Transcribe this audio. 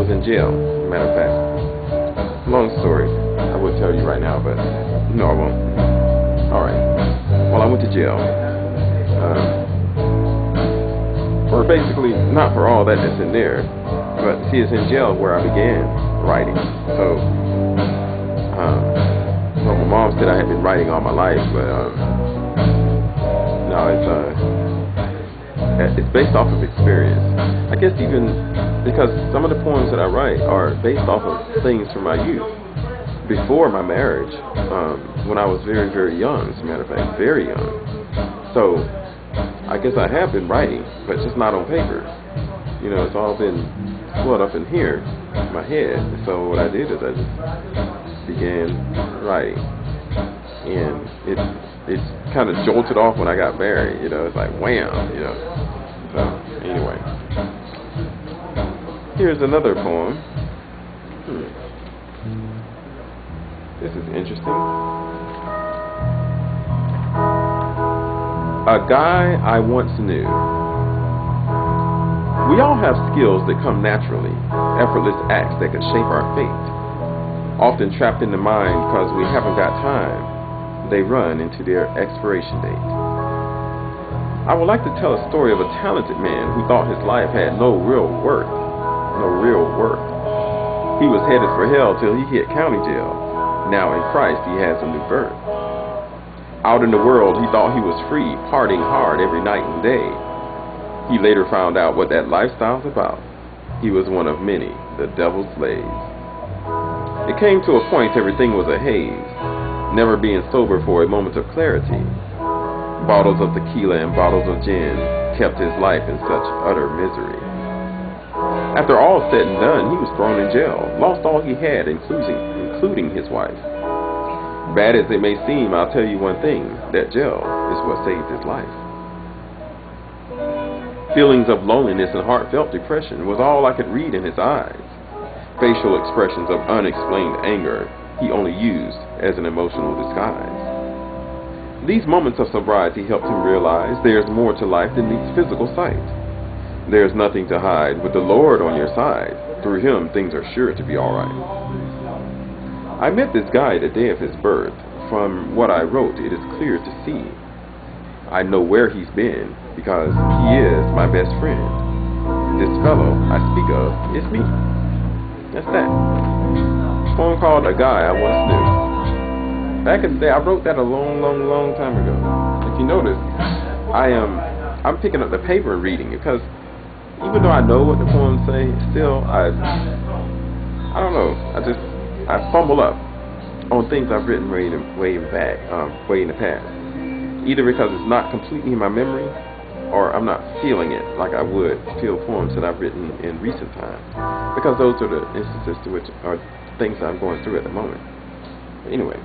was in jail, matter of fact. Long story. I would tell you right now, but no, I won't. Alright. Well, I went to jail. Or basically, not for all that that's in there, but see, it's in jail where I began writing. So, well, my mom said I had been writing all my life, but no, it's based off of experience. I guess even because some of the poems that I write are based off of things from my youth, before my marriage, when I was very, very young, as a matter of fact, very young. So, I guess I have been writing, but just not on paper. You know, it's all been swelled up in here, in my head. So what I did is I just began writing, and it kind of jolted off when I got married. You know, it's like wham. You know. So anyway, here's another poem. This is interesting. A guy I once knew. We all have skills that come naturally, effortless acts that could shape our fate. Often trapped in the mind because we haven't got time, they run into their expiration date. I would like to tell a story of a talented man who thought his life had no real worth. He was headed for hell till he hit county jail. Now in Christ he has a new birth. Out in the world, he thought he was free, partying hard every night and day. He later found out what that lifestyle's about. He was one of many, the devil's slaves. It came to a point everything was a haze, never being sober for a moment of clarity. Bottles of tequila and bottles of gin kept his life in such utter misery. After all said and done, he was thrown in jail, lost all he had, including his wife. Bad as it may seem, I'll tell you one thing, that jail is what saved his life. Feelings of loneliness and heartfelt depression was all I could read in his eyes. Facial expressions of unexplained anger he only used as an emotional disguise. These moments of sobriety helped him realize there's more to life than meets physical sight. There's nothing to hide with the Lord on your side. Through him, things are sure to be alright. I met this guy the day of his birth. From what I wrote, it is clear to see. I know where he's been because he is my best friend. This fellow I speak of is me. That's that. Poem called A Guy I Once Knew. Back in the day, I wrote that a long time ago. If you notice, I'm picking up the paper and reading it because even though I know what the poems say, still I don't know. I fumble up on things I've written way in the past. Either because it's not completely in my memory, or I'm not feeling it like I would feel poems that I've written in recent times. Because those are the instances to which are things I'm going through at the moment. But anyway.